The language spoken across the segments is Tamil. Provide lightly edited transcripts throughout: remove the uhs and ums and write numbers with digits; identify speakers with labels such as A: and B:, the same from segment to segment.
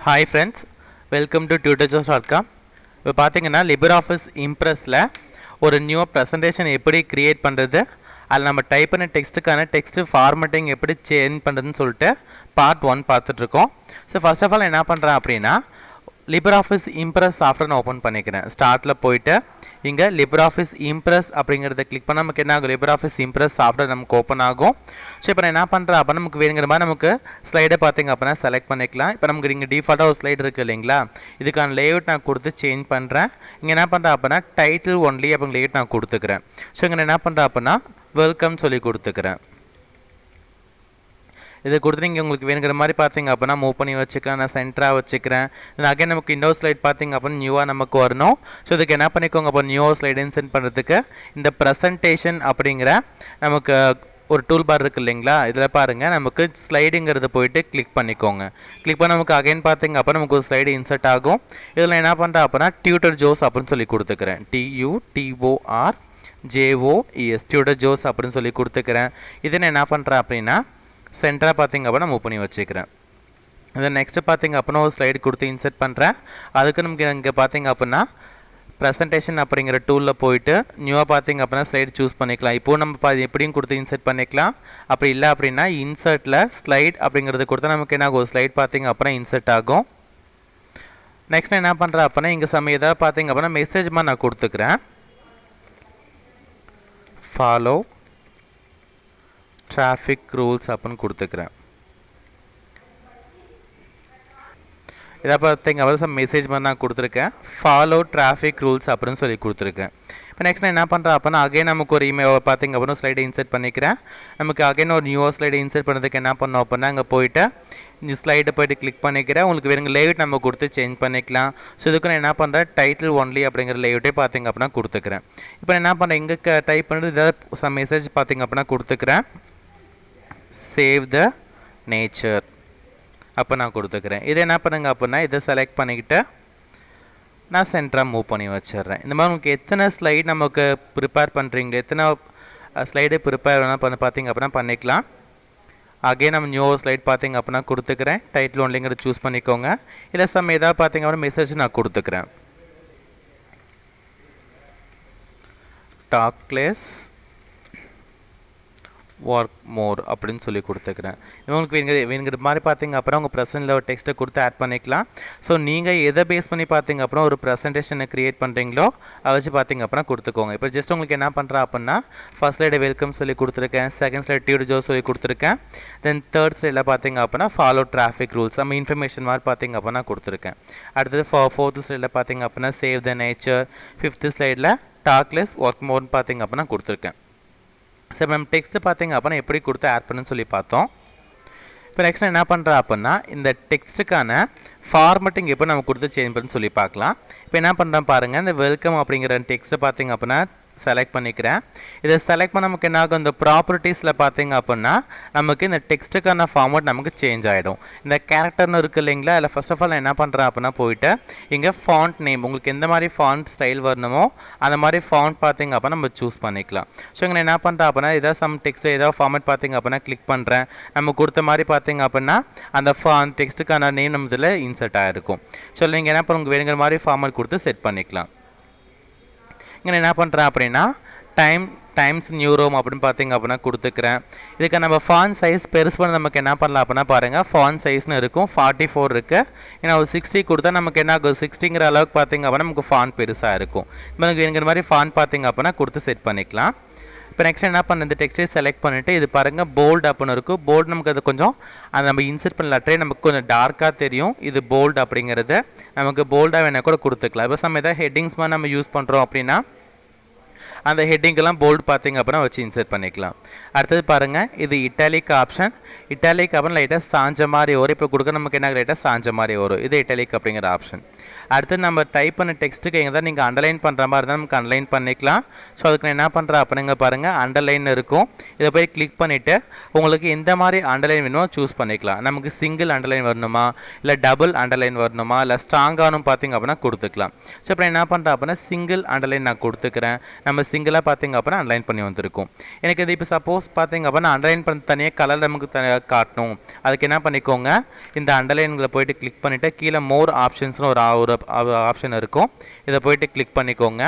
A: Hi friends, welcome to tutorjobs.com. இப்போ பார்த்தீங்கன்னா LibreOffice இம்ப்ரெஸில் ஒரு நியூ ப்ரெசன்டேஷன் எப்படி க்ரியேட் பண்ணுறது, அதில் நம்ம டைப் பண்ண டெக்ஸ்ட்டுக்கான டெக்ஸ்ட் ஃபார்மேட்டிங் எப்படி சேஞ்ச் பண்ணுறதுன்னு சொல்லிட்டு பார்ட் 1 பார்த்துட்ருக்கோம். ஸோ ஃபர்ஸ்ட் ஆஃப் ஆல் என்ன பண்ணுறேன் அப்படின்னா, LibreOffice இம்ப்ரெஸ் சாஃப்ட்வேர் நான் ஓப்பன் பண்ணிக்கிறேன். ஸ்டார்ட்டில் போயிட்டு இங்கே LibreOffice இம்ப்ரெஸ் அப்படிங்கிறத கிளிக் பண்ணால் நமக்கு என்ன ஆகும், LibreOffice இம்ப்ரெஸ் சாஃப்ட்வேர் நமக்கு ஓப்பன் ஆகும். ஸோ இப்போ நான் என்ன பண்ணுறேன் அப்போ நமக்கு வேணுங்கிற மாதிரி நமக்கு ஸ்லைடை பார்த்திங்க அப்படின்னா செலக்ட் பண்ணிக்கலாம். இப்போ நமக்கு இங்கே டிஃபால்ட்டாக ஒரு ஸ்லைடு இருக்குது இல்லைங்களா, இதுக்கான லேஅவுட் நான் கொடுத்து சேஞ்ச் பண்ணுறேன். இங்கே என்ன பண்ணுறேன் அப்படின்னா டைட்டில் ஒன்லி அப்படிங்கிற லேஅவுட் நான் கொடுத்துக்கிறேன். ஸோ இங்கே என்ன பண்ணுறேன் அப்படின்னா வெல்கம் சொல்லி கொடுத்துக்கிறேன். இதை கொடுத்து நீங்கள் உங்களுக்கு வேணுங்கிற மாதிரி பார்த்தீங்க அப்படின்னா மூவ் பண்ணி வச்சுக்கலாம். நான் சென்டராக வச்சுக்கிறேன். தென் அகைன் நமக்கு இன்னொரு ஸ்லைட் பார்த்தீங்க அப்படின்னா நியூவாக நமக்கு வரணும். ஸோ இதுக்கு என்ன பண்ணிக்கோங்க, அப்போ நியூ ஸ்லைட் இன்சென்ட் பண்ணுறதுக்கு இந்த ப்ரெசன்டேஷன் அப்படிங்கிற நமக்கு ஒரு டூல் பார் இருக்குது இல்லைங்களா, இதில் பாருங்கள் நமக்கு ஸ்லைடுங்கிறது போயிட்டு கிளிக் பண்ணிக்கோங்க. கிளிக் பண்ண நமக்கு அகைன் பார்த்தீங்க அப்போ நமக்கு ஒரு ஸ்லைடு இன்சர்ட் ஆகும். இதில் என்ன பண்ணுறேன் அப்படின்னா டியூட்டர் ஜோஸ் அப்படின்னு சொல்லி கொடுத்துக்கிறேன். TUTORJOES டியூட்டர் ஜோஸ் அப்படின்னு சொல்லி கொடுத்துக்கிறேன். இதை நான் என்ன பண்ணுறேன் அப்படின்னா சென்டராக பார்த்திங்க அப்படின்னா மூவ் பண்ணி வச்சுக்கிறேன். இதை நெக்ஸ்ட்டு பார்த்திங்க அப்படின்னா ஒரு ஸ்லைடு கொடுத்து இன்சர்ட் பண்ணுறேன். அதுக்கு நமக்கு இங்கே பார்த்திங்க அப்படின்னா ப்ரெசன்டேஷன் அப்படிங்கிற டூலில் போயிட்டு நியூவாக பார்த்திங்க அப்படின்னா ஸ்லைடு சூஸ் பண்ணிக்கலாம். இப்போது நம்ம எப்படியும் கொடுத்து இன்சர்ட் பண்ணிக்கலாம். அப்படி இல்லை அப்படின்னா இன்சர்ட்டில் ஸ்லைட் அப்படிங்கிறது கொடுத்தா நமக்கு என்ன ஆகும், ஒரு ஸ்லைட் பார்த்திங்க அப்புறம் இன்சர்ட் ஆகும். நெக்ஸ்ட் என்ன பண்ணுறேன் அப்படின்னா இங்கே சமயம் ஏதாவது பார்த்திங்க அப்படின்னா மெசேஜ் மாதிரி நான் கொடுத்துக்கிறேன். ஃபாலோ டிராஃபிக் ரூல்ஸ் அப்படின்னு கொடுத்துக்கிறேன். இதை பார்த்திங்க அப்புறம் மெசேஜ் மாதிரி நான் கொடுத்துருக்கேன். ஃபாலோ டிராஃபிக் ரூல்ஸ் அப்படின்னு சொல்லி கொடுத்துருக்கேன். இப்போ நெக்ஸ்ட் நான் என்ன பண்ணுறேன் அப்படின்னா அகைன் நமக்கு ஒரு இமெயில் பார்த்திங்க அப்படின்னா ஸ்லைடை இன்சர்ட் பண்ணிக்கிறேன். நமக்கு அகைன் ஒரு நியூ ஸ்லைடை இன்சர்ட் பண்ணுறதுக்கு என்ன பண்ணோம் அப்படின்னா அங்கே போயிட்டு நியூ ஸ்லைடை போய்ட்டு கிளிக் பண்ணிக்கிறேன். உங்களுக்கு வேணுங்க லேஅவுட் நம்ம கொடுத்து சேஞ்ச் பண்ணிக்கலாம். ஸோ இதுக்கு நான் என்ன பண்ணுறேன் டைட்டில் ஒன்லி அப்படிங்கிற லேஅவுட்டே பார்த்திங்க அப்படின்னா கொடுத்துக்கிறேன். இப்போ நான் என்ன பண்ணுறேன் இங்கே டைப் பண்ணிட்டு ஏதாவது சம் மெசேஜ் பார்த்திங்க அப்படின்னா கொடுத்துக்கிறேன். சேவ் த நேச்சர் அப்போ நான் கொடுத்துக்கிறேன். இதை என்ன பண்ணுங்க அப்படின்னா இதை செலக்ட் பண்ணிக்கிட்டு நான் சென்டராக மூவ் பண்ணி வச்சிடுறேன். இந்த மாதிரி உங்களுக்கு எத்தனை ஸ்லைட் நமக்கு ப்ரிப்பேர் பண்ணுறீங்களோ, எத்தனை ஸ்லைடு ப்ரிப்பேர் வேணால் பார்த்திங்க அப்படின்னா பண்ணிக்கலாம். அகைன் நம்ம நியூ ஸ்லைட் பார்த்திங்க அப்படின்னா கொடுத்துக்கிறேன். டைட்டில் ஒன்லிங்கிறத சூஸ் பண்ணிக்கோங்க. இல்லை சம் ஏதாவது பார்த்திங்க அப்படின்னா மெசேஜ் நான் கொடுத்துக்கிறேன். டாக் லெஸ் ஒர்க் மோர் அப்படின்னு சொல்லி கொடுத்துக்கிறேன். இவங்களுக்கு வேணுங்கிற மாதிரி பார்த்திங்க அப்புறம் உங்கள் ப்ரெசென்ட்டில் ஒரு டெக்ஸ்ட்டை கொடுத்து ஆட் பண்ணிக்கலாம். ஸோ நீங்கள் எதை பேஸ் பண்ணி பார்த்திங்க அப்புறம் ஒரு ப்ரெசன்டேஷனை க்ரியேட் பண்ணுறீங்களோ அதை வச்சு பார்த்திங்க அப்புறம் கொடுத்துக்கோங்க. இப்போ ஜஸ்ட் உங்களுக்கு என்ன பண்ணுறேன் அப்படின்னா ஃபர்ஸ்ட் ஸ்லைடை வெல்கம் சொல்லி கொடுத்துருக்கேன். செகண்ட் ஸ்லைட் டியூட்டர் ஜோஸ் சொல்லி கொடுத்துருக்கேன். தென் தேர்ட் ஸ்லைடில் பார்த்திங்க அப்படின்னா ஃபாலோ டிராஃபிக் ரூல்ஸ் நம்ம இன்ஃபர்மேஷன் மாதிரி பார்த்திங்க அப்படின்னா கொடுத்துருக்கேன். அடுத்தது ஃபோர்த் ஸ்லைடில் பார்த்திங்க அப்படின்னா சேவ் த நேச்சர். ஃபிஃப்த் ஸ்லைடில் டாக்லெஸ் ஒர்க் மோர்னு பார்த்திங்க அப்படின்னா கொடுத்துருக்கேன். சரி நம்ம டெக்ஸ்ட்டு பார்த்திங்க அப்படின்னா எப்படி கொடுத்து ஆட் பண்ணுன்னு சொல்லி பார்த்தோம். இப்போ நெக்ஸ்ட் என்ன பண்ணுறேன் அப்படின்னா இந்த டெக்ஸ்ட்டுக்கான ஃபார்மேட்டிங் எப்போ நம்ம கொடுத்து சேஞ்ச் பண்ணு சொல்லி பார்க்கலாம். இப்போ என்ன பண்ணுறேன் பாருங்கள், இந்த வெல்கம் அப்படிங்கிற டெக்ஸ்ட்டை பார்த்திங்க அப்படின்னா செலக்ட் பண்ணிக்கிறேன். இதை செலக்ட் பண்ண நமக்கு என்ன ஆகும், இந்த ப்ராப்பர்ட்டிஸில் பார்த்திங்க அப்படின்னா நமக்கு இந்த டெக்ஸ்ட்டுக்கான ஃபார்மேட் நமக்கு சேஞ்ச் ஆகிடும். இந்த கேரக்டர்னு இருக்குது இல்லைங்களா, அதில் ஃபர்ஸ்ட் ஆஃப் ஆல் நான் என்ன பண்ணுறேன் அப்படின்னா போயிட்டு இங்கே ஃபாண்ட் நேம் உங்களுக்கு எந்த மாதிரி ஃபாண்ட் ஸ்டைல் வரணுமோ அந்த மாதிரி ஃபாண்ட் பார்த்திங்க அப்படின்னா நம்ம சூஸ் பண்ணிக்கலாம். ஸோ இங்கே என்ன பண்ணுறேன் அப்படின்னா ஏதாவது சம் டெக்ஸ்ட் ஏதாவது ஃபார்மேட் பார்த்திங்க அப்படின்னா கிளிக் பண்ணுறேன். நம்ம கொடுத்த மாதிரி பார்த்திங்க அப்படின்னா அந்த டெக்ஸ்ட்டுக்கான நேம் நம்ம இதில் இன்சர்ட் ஆகிருக்கும். ஸோ நீங்கள் என்ன பண்ணுங்க வேணுங்கிற மாதிரி ஃபார்மேட் கொடுத்து செட் பண்ணிக்கலாம். இங்கே என்ன பண்ணுறேன் அப்படின்னா டைம்ஸ் நியூ ரோம் அப்படின்னு பார்த்திங்க அப்படின்னா கொடுத்துக்கிறேன். இதுக்கு நம்ம ஃபாண்ட் சைஸ் பெருசு பண்ண நமக்கு என்ன பண்ணலாம் அப்படின்னா பாருங்கள் ஃபாண்ட் சைஸ்னு இருக்கும் 44 இருக்குது. ஏன்னா ஒரு 60 கொடுத்தா நமக்கு என்ன ஆகும் 60ங்கிற அளவுக்கு பார்த்திங்க அப்படின்னா நமக்கு ஃபாண்ட் பெருசாக இருக்கும். நமக்கு வேணுங்கிற மாதிரி ஃபாண்ட் பார்த்திங்க அப்படின்னா கொடுத்து செட் பண்ணிக்கலாம். இப்போ நெக்ஸ்ட் என்ன பண்ண இந்த டெக்ஸ்ட்டை செலக்ட் பண்ணிவிட்டு இது பாருங்கள் போல்டு அப்படின்னு இருக்கும். போல்டு நமக்கு அது கொஞ்சம் அது நம்ம இன்சர்ட் பண்ண லெட்டரே நமக்கு கொஞ்சம் டார்க்காக தெரியும். இது போல்டு அப்படிங்கிறது நமக்கு போல்டாக வேணால் கூட கொடுத்துக்கலாம். இப்போ நம்ம எதாவது ஹெட்டிங்ஸ் மாதிரி நம்ம யூஸ் பண்ணுறோம் அப்படின்னா அந்த ஹெட்டிங்கெல்லாம் போல்டு பார்த்திங்க அப்புறம் வச்சு இன்சர்ட் பண்ணிக்கலாம். அடுத்தது பாருங்கள் இது இட்டாலிக் ஆப்ஷன். இட்டாலிக் அப்புறம் லைட்டாக சாஞ்ச மாதிரி வரும். இப்போ கொடுக்க நமக்கு என்ன லைட்டாக சாஞ்ச மாதிரி வரும். இது இட்டாலிக் அப்படிங்கிற ஆப்ஷன். அடுத்து நம்ம டைப் பண்ண டெக்ஸ்ட்டுக்கு எங்கே தான் நீங்கள் அண்டர்லைன் பண்ணுற மாதிரி இருந்தால் நமக்கு அண்டர்லைன் பண்ணிக்கலாம். ஸோ அதுக்கு நான் என்ன பண்ணுறேன் அப்படிங்க பாருங்கள் அண்டர்லைன் இருக்கும். இதை போய் கிளிக் பண்ணிவிட்டு உங்களுக்கு எந்த மாதிரி அண்டர்லைன் வேணுமோ சூஸ் பண்ணிக்கலாம். நமக்கு சிங்கிள் அண்டர்லைன் வரணுமா இல்லை டபுள் அண்டர்லைன் வரணுமா இல்லை ஸ்ட்ராங்கானும் பார்த்திங்க அப்படின்னா கொடுத்துக்கலாம். ஸோ இப்போ என்ன பண்ணுறேன் அப்படின்னா சிங்கிள் அண்டர்லைன் நான் கொடுத்துக்கிறேன். நம்ம சிங்கிளாக பார்த்தீங்க அப்படின்னா அண்டர்லைன் பண்ணி வந்திருக்கும். எனக்கு இது இப்போ சப்போஸ் பார்த்தீங்க அப்படின்னா அண்டர்லைன் பண்ண தனியாக கலர் நமக்கு காட்டணும். அதுக்கு என்ன பண்ணிக்கோங்க, இந்த அண்டர்லைன்களை போயிட்டு கிளிக் பண்ணிவிட்டு கீழே மோர் ஆப்ஷன்ஸ்னு ஒரு ஆப்ஷன் இருக்கும். இதை போயிட்டு கிளிக் பண்ணிக்கோங்க.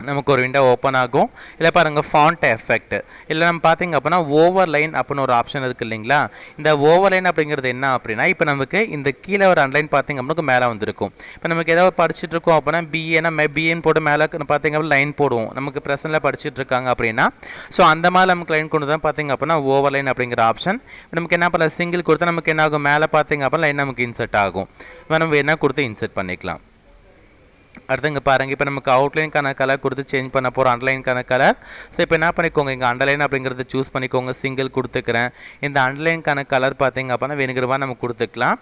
A: நமக்கு ஒரு விண்டோ ஓப்பன் ஆகும். இல்லை பாருங்கள் ஃபாண்ட் எஃபெக்ட், இல்லை நம்ம பார்த்திங்க அப்படின்னா ஓவர் லைன் அப்படின்னு ஒரு ஆப்ஷன் இருக்குது இல்லைங்களா. இந்த ஓவர் லைன் அப்படிங்கிறது என்ன அப்படின்னா, இப்போ நமக்கு இந்த கீழே ஒரு அண்டர்லைன் பார்த்திங்க அப்படின்னா மேலே வந்திருக்கும். இப்போ நமக்கு ஏதாவது படிச்சுட்டு இருக்கோம் அப்படின்னா பிஏன்னு போட்டு மேலே பார்த்திங்க அப்படின்னா லைன் போடுவோம். நமக்கு ப்ரெசென்ட்டில் படிச்சுட்டு இருக்காங்க அப்படின்னா ஸோ அந்த மாதிரி நமக்கு லைன் கொண்டு தான் பார்த்திங்க அப்படின்னா ஓவர் லைன் அப்படிங்கிற ஆப்ஷன். நமக்கு என்ன பண்ணலாம், சிங்கிள் கொடுத்தா நமக்கு என்ன ஆகும், மேலே பார்த்திங்க அப்படின்னா லைன் நமக்கு இன்செர்ட் ஆகும். நம்ம என்ன கொடுத்து இன்செர்ட் பண்ணிக்கலாம். அடுத்து இங்கே பாருங்கள், இப்போ நமக்கு அவுட்லைனுக்கான கலர் கொடுத்து சேஞ்ச் பண்ண போகிறோம், அண்டர்லைனுக்கான கலர். ஸோ இப்போ என்ன பண்ணிக்கோங்க, இங்கே அண்டர்லைன் அப்படிங்கிறது சூஸ் பண்ணிக்கோங்க. சிங்கிள் கொடுத்துக்கிறேன். இந்த அண்டர்லைனுக்கான கலர் பார்த்திங்க அப்படின்னா வேணுங்கிறவா நம்ம கொடுத்துக்கலாம்.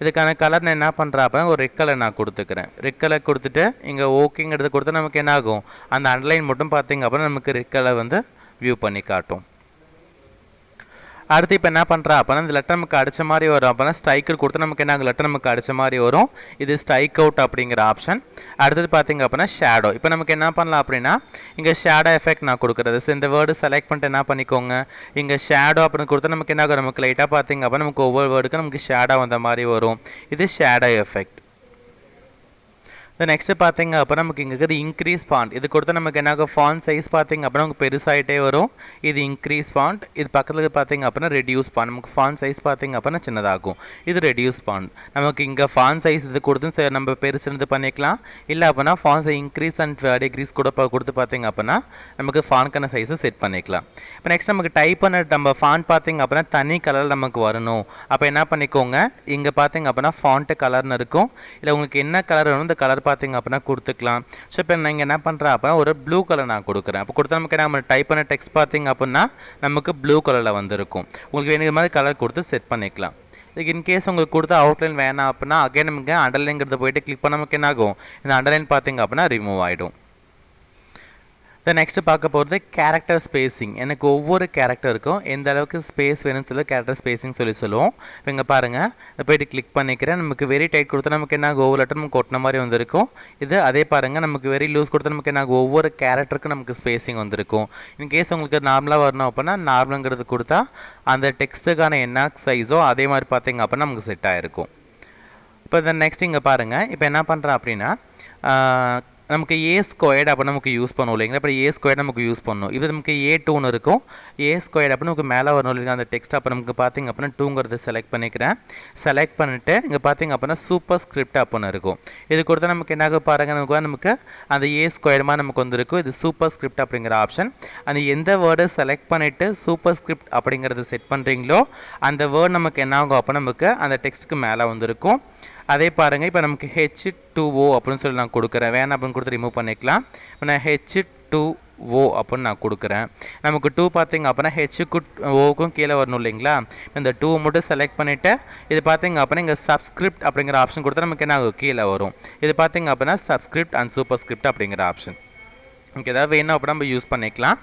A: இதுக்கான கலர் நான் என்ன பண்ணுறேன் அப்படின்னா ஒரு ரெட் கலர் நான் கொடுத்துக்கிறேன். ரெட் கலர் கொடுத்துட்டு இங்கே ஓகேங்கிறது கொடுத்தா நமக்கு என்ன ஆகும், அந்த அண்டர்லைன் மட்டும் பார்த்திங்க அப்படின்னா நமக்கு ரெட் கலர் வந்து வியூ பண்ணி காட்டும். அடுத்து இப்போ என்ன பண்ணுறா அப்படின்னா இந்த லெட்டர் நமக்கு அடித்த மாதிரி வரும். அப்படின்னா ஸ்ட்ரைக்கர் கொடுத்து நமக்கு என்ன லெட்டர் நமக்கு அடித்த மாதிரி வரும். இது ஸ்ட்ரைக் அவுட் அப்படிங்கிற ஆப்ஷன். அடுத்தது பார்த்திங்க அப்படின்னா ஷேடோ. இப்போ நமக்கு என்ன பண்ணலாம் அப்படின்னா இங்கே ஷேடோ எஃபெக்ட் நான் கொடுக்குறது. ஸோ இந்த வேர்டு செலக்ட் பண்ணிட்டு என்ன பண்ணிக்கோங்க, இங்கே ஷேடோ அப்படின்னு கொடுத்தா நமக்கு என்ன ஆகும், நமக்கு லைட்டாக பார்த்திங்க அப்படின்னா நமக்கு ஒவ்வொரு வேர்டுக்கும் நமக்கு ஷேடோ வந்த மாதிரி வரும். இது ஷேடோ எஃபெக்ட். நெக்ஸ்ட்டு பார்த்திங்க அப்படின்னா நமக்கு இங்கே இருக்கிறது இன்க்ரீஸ் ஃபாண்ட். இது கொடுத்தா நமக்கு என்ன ஃபாண்ட் சைஸ் பார்த்திங்க அப்படின்னா நமக்கு பெருசாகிட்டே வரும். இது இன்க்ரீஸ் ஃபாண்ட். இது பக்கத்தில் பார்த்திங்க அப்படின்னா ரெடியூஸ் ஃபாண்ட். நமக்கு ஃபாண்ட் சைஸ் பார்த்திங்க அப்படின்னா சின்னதாகும். இது ரெடியூஸ் ஃபாண்ட். நமக்கு இங்கே ஃபாண்ட் சைஸ் இது கொடுத்து நம்ம பெருசு பண்ணிக்கலாம். இல்லை அப்படின்னா font size increase and decrease கூட கொடுத்து பார்த்திங்க அப்படின்னா நமக்கு ஃபாண்ட்க்கான சைஸை செட் பண்ணிக்கலாம். இப்போ நெக்ஸ்ட் நமக்கு டைப் பண்ண நம்ம ஃபாண்ட் பார்த்திங்க அப்படின்னா தனி கலரில் நமக்கு வரணும். அப்போ என்ன பண்ணிக்கோங்க, இங்கே பார்த்திங்க அப்படின்னா ஃபாண்ட்டு கலர்னு இருக்கும். இல்லை உங்களுக்கு என்ன கலர் வேணும் இந்த கலர் பார்த்திங்க அப்படின்னா கொடுத்துக்கலாம். ஸோ இப்போ நீங்கள் என்ன பண்ணுறேன் அப்படின்னா ஒரு ப்ளூ கலர் நான் கொடுக்குறேன். அப்போ கொடுத்தா நமக்கு நம்ம டைப் பண்ண டெக்ஸ்ட் பார்த்திங்க அப்படின்னா நமக்கு ப்ளூ கலரில் வந்திருக்கும். உங்களுக்கு வேணுங்கிற மாதிரி கலர் கொடுத்து செட் பண்ணிக்கலாம். இதுக்கு இன்கேஸ் உங்களுக்கு கொடுத்த அவுட்லைன் வேணாம் அப்படின்னா அகைன் நமக்கு அண்டர்லைன்ங்கிறத போய்ட்டு கிளிக் பண்ண நமக்கு என்ன ஆகும், இந்த அண்டர்லைன் பார்த்திங்க அப்படின்னா ரிமூவ் ஆகிடும். நெக்ஸ்ட் பார்க்க போகிறது கேரக்டர் ஸ்பேசிங். எனக்கு ஒவ்வொரு கேரக்டருக்கும் எந்த அளவுக்கு ஸ்பேஸ் வேணும்னு சொல்லி கேரக்டர் ஸ்பேசிங் சொல்லுவோம். இப்போ இங்கே பாருங்கள், இதை போய்ட்டு கிளிக் பண்ணிக்கிறேன். நமக்கு வெரி டைட் கொடுத்தா நமக்கு என்ன ஒவ்வொரு லெட்டர் நமக்கு கொட்டின மாதிரி வந்திருக்கும். இது அதே பாருங்கள், நமக்கு வெரி லூஸ் கொடுத்தா நமக்கு என்ன ஒவ்வொரு கேரக்டருக்கும் நமக்கு ஸ்பேசிங் வந்திருக்கும். இன்கேஸ் உங்களுக்கு நார்மலாக வரணும் அப்படின்னா நார்மலுங்கிறது கொடுத்தா அந்த டெக்ஸ்ட்டுக்கான என்ன சைஸோ அதே மாதிரி பார்த்திங்க அப்படின்னா நமக்கு செட் ஆகிருக்கும். இப்போ நெக்ஸ்ட் இங்கே பாருங்கள், இப்போ என்ன பண்ணுறேன் அப்படின்னா நமக்கு ஏ ஸ்கொயர்டு அப்போ நமக்கு யூஸ் பண்ணுவோம் இல்லைங்களா. இப்போ ஏ ஸ்கொயர்டு நமக்கு யூஸ் பண்ணணும். இது நமக்கு A2 இருக்கும். ஏ ஸ்கொயர்டு அப்போ நமக்கு மேலே வரணும் இல்லைங்களா அந்த டெக்ஸ்ட். அப்போ நமக்கு பார்த்திங்க அப்படின்னா 2ங்கிறது செலக்ட் பண்ணிக்கிறேன். செலக்ட் பண்ணிவிட்டு இங்கே பார்த்திங்க அப்படின்னா சூப்பர் ஸ்கிரிப்ட் அப்படின்னு இருக்கும். இது கொடுத்தா நமக்கு என்ன பாருங்கள், நமக்கு அந்த ஏ ஸ்கொயர்டு மாதிரி நமக்கு வந்துருக்கும். இது சூப்பர் ஸ்கிரிப்ட் அப்படிங்கிற ஆப்ஷன். அந்த எந்த வேர்டை செலக்ட் பண்ணிவிட்டு சூப்பர் ஸ்கிரிப்ட் அப்படிங்கிறது செட் பண்ணுறீங்களோ அந்த வேர்டு நமக்கு என்ன ஆகும் அப்போ நமக்கு அந்த டெக்ஸ்ட்டுக்கு மேலே வந்திருக்கும். அதே பாருங்கள், இப்போ நமக்கு H2O அப்படின்னு சொல்லி நான் கொடுக்குறேன். வேணாம் அப்படின்னு கொடுத்து ரிமூவ் பண்ணிக்கலாம். இப்போ நான் H2O அப்படின்னு நான் கொடுக்குறேன். நமக்கு 2 பார்த்திங்க அப்படின்னா Hக்கும் ஓக்கும் கீழே வரணும் இல்லைங்களா. இந்த 2 மட்டும் செலக்ட் பண்ணிவிட்டு இது பார்த்திங்க அப்படின்னா இங்கே சப்ஸ்கிரிப்ட் அப்படிங்கிற ஆப்ஷன் கொடுத்தா நமக்கு என்ன ஆகும் கீழே வரும். இது பார்த்திங்க அப்படின்னா சப்ஸ்கிரிப்ட் அண்ட் சூப்பர் ஸ்கிரிப்ட் அப்படிங்கிற ஆப்ஷன். நமக்கு எதாவது வேணும் அப்படின்னா நம்ம யூஸ் பண்ணிக்கலாம்.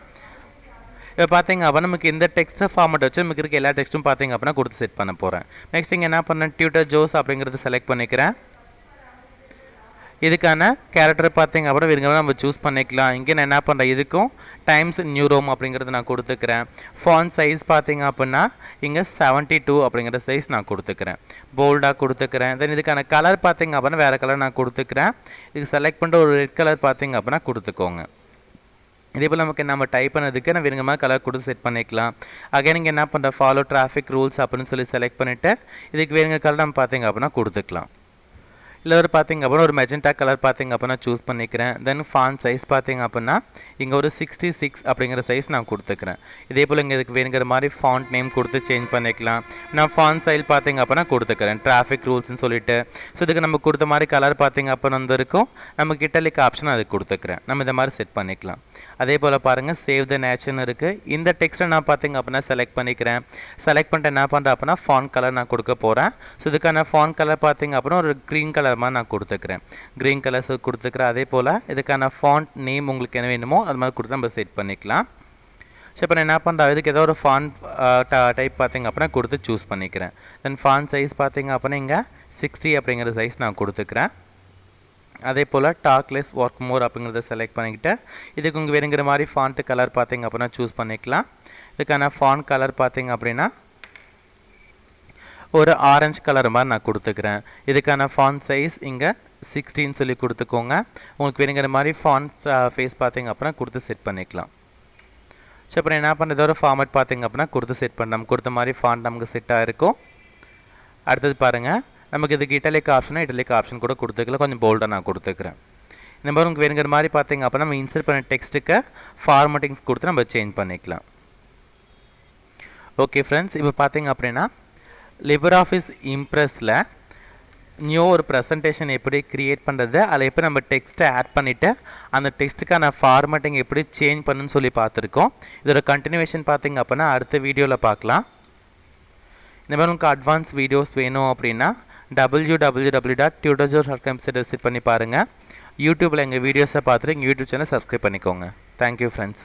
A: இப்போ பார்த்திங்க அப்படின்னா நமக்கு இந்த டெக்ஸ்ட் ஃபார்மேட் வச்சு நமக்கு இருக்க எல்லா டெக்ஸ்ட்டும் பார்த்திங்க அப்படின்னா கொடுத்து செட் பண்ண போகிறேன். நெக்ஸ்ட் இங்கே என்ன பண்ணேன், டியூட்டர் ஜோஸ் அப்படிங்கிறது செலக்ட் பண்ணிக்கிறேன். இதுக்கான கேரக்டர் பார்த்திங்க அப்படின்னா வேணுங்க நம்ம சூஸ் பண்ணிக்கலாம். இங்கே நான் என்ன பண்ணுறேன், இதுக்கும் டைம்ஸ் நியூ ரோம் அப்படிங்கிறது நான் கொடுத்துக்கிறேன். ஃபாண்ட் சைஸ் பார்த்திங்க அப்படின்னா இங்கே 72 அப்படிங்கிற சைஸ் நான் கொடுத்துக்கிறேன். போல்டாக கொடுத்துக்கிறேன். தென் இதுக்கான கலர் பார்த்திங்க அப்படின்னா வேறு கலர் நான் கொடுத்துக்கிறேன். இதுக்கு செலக்ட் பண்ணிட்டு ஒரு ரெட் கலர் பார்த்திங்க அப்படின்னா கொடுத்துக்கோங்க. இதே போல் நமக்கு நம்ம டைப் பண்ணதுக்கு நான் வேணுங்க மாதிரி கலர் கொடுத்து செட் பண்ணிக்கலாம். அகைன் நீங்கள் என்ன பண்ணுற ஃபாலோ டிராஃபிக் ரூல்ஸ் அப்படின்னு சொல்லி செலக்ட் பண்ணிவிட்டு இதுக்கு வேணுங்க கலர் நம்ம பார்த்திங்க அப்படின்னா கொடுத்துக்கலாம். இல்லை ஒரு பார்த்திங்க அப்படின்னா ஒரு மெஜெண்டா கலர் பார்த்திங்க அப்படின்னா சூஸ் பண்ணிக்கிறேன். தென் ஃபாண்ட் சைஸ் பார்த்திங்க அப்படின்னா இங்கே ஒரு 66 அப்படிங்கிற சைஸ் நான் கொடுத்துக்கிறேன். இதே போல் இங்கே இதுக்கு வேணுங்கிற மாதிரி ஃபாண்ட் நேம் கொடுத்து சேஞ்ச் பண்ணிக்கலாம். நான் ஃபாண்ட் ஸ்டைல் பார்த்திங்க அப்படின்னா கொடுத்துக்கிறேன் டிராஃபிக் ரூல்ஸ்னு சொல்லிட்டு. ஸோ இதுக்கு நம்ம கொடுத்த மாதிரி கலர் பார்த்திங்க அப்படின்னா வந்துருக்கும். நம்ம கிட்டலிக் ஆப்ஷன் அதுக்கு கொடுத்துக்கிறேன். நம்ம இந்த மாதிரி செட் பண்ணிக்கலாம். அதே போல் பாருங்கள் சேவ் த நேச்சர்னு இருக்குது. இந்த டெக்ஸ்ட்டை நான் பார்த்திங்க அப்படின்னா செலக்ட் பண்ணிக்கிறேன். செலக்ட் பண்ணிட்டு என்ன பண்ணுறேன் அப்படின்னா ஃபாண்ட் கலர் நான் கொடுக்க போகிறேன். ஸோ இதுக்கான ஃபாண்ட் கலர் பார்த்திங்க அப்படின்னா ஒரு க்ரீன் கலர் மாதிரி நான் கொடுத்துக்கிறேன். க்ரீன் கலர்ஸ் கொடுத்துக்கிறேன். அதே போல் இதுக்கான ஃபாண்ட் நேம் உங்களுக்கு என்ன வேணுமோ அது மாதிரி கொடுத்து நம்ம செட் பண்ணிக்கலாம். ஸோ இப்போ நான் என்ன பண்ணுறேன், இதுக்கு ஏதோ ஒரு ஃபாண்ட் டைப் பார்த்திங்க அப்படின்னா கொடுத்து சூஸ் பண்ணிக்கிறேன். தென் ஃபாண்ட் சைஸ் பார்த்திங்க அப்படின்னா இங்கே 60 அப்படிங்கிற சைஸ் நான் கொடுத்துக்கிறேன். அதே போல் டாக்லெஸ் ஒர்க் மோர் அப்படிங்கிறத செலக்ட் பண்ணிக்கிட்டு இதுக்கு உங்கள் வேணுங்கிற மாதிரி ஃபாண்ட்டு கலர் பார்த்திங்க அப்படின்னா சூஸ் பண்ணிக்கலாம். இதுக்கான ஃபாண்ட் கலர் பார்த்திங்க அப்படின்னா ஒரு ஆரஞ்சு கலர் மாதிரி நான் கொடுத்துக்கிறேன். இதுக்கான ஃபாண்ட் சைஸ் இங்கே 16 சொல்லி கொடுத்துக்கோங்க. உங்களுக்கு வேணுங்கிற மாதிரி ஃபாண்ட் ஃபேஸ் பார்த்திங்க அப்படின்னா கொடுத்து செட் பண்ணிக்கலாம். ஸோ அப்புறம் என்ன பண்ணுறது ஒரு ஃபார்மேட் பார்த்திங்க அப்படின்னா கொடுத்து செட் பண்ண நம்ம கொடுத்த மாதிரி ஃபாண்ட் நமக்கு செட் ஆகிருக்கும். அடுத்தது பாருங்கள், நமக்கு இதுக்கு இட்டலிக் ஆப்ஷன் கூட கொடுத்துக்கலாம். கொஞ்சம் போல்டாக நான் கொடுத்துக்கிறேன். இந்த மாதிரி உங்களுக்கு வேணுங்கிற மாதிரி பார்த்திங்க அப்படின்னா நம்ம இன்சர்ட் பண்ண டெக்ஸ்ட்டுக்கு ஃபார்மேட்டிங்ஸ் கொடுத்து நம்ம சேஞ்ச் பண்ணிக்கலாம். ஓகே ஃப்ரெண்ட்ஸ், இப்போ பார்த்திங்க அப்படின்னா LibreOffice இம்ப்ரெஸில் நியூ ஒரு ப்ரெசன்டேஷன் எப்படி க்ரியேட் பண்ணுறது, அதில் எப்படி நம்ம டெக்ஸ்ட்டை ஆட் பண்ணிவிட்டு அந்த டெக்ஸ்ட்டுக்கான ஃபார்மேட்டிங் எப்படி சேஞ்ச் பண்ணுன்னு சொல்லி பார்த்துருக்கோம். இதோட கண்டினியூவேஷன் பார்த்திங்க அப்படின்னா அடுத்த வீடியோவில் பார்க்கலாம். இந்த மாதிரி உங்களுக்கு அட்வான்ஸ் வீடியோஸ் வேணும் அப்படின்னா www.tutorjobs.com விசிட் பண்ணி பாருங்கள். யூடியூப்பில் எங்கள் வீடியோஸை பார்த்துட்டு எங்கள் யூடியூப் சேனல் சப்ஸ்கிரைப் பண்ணிக்கோங்க. Thank you friends.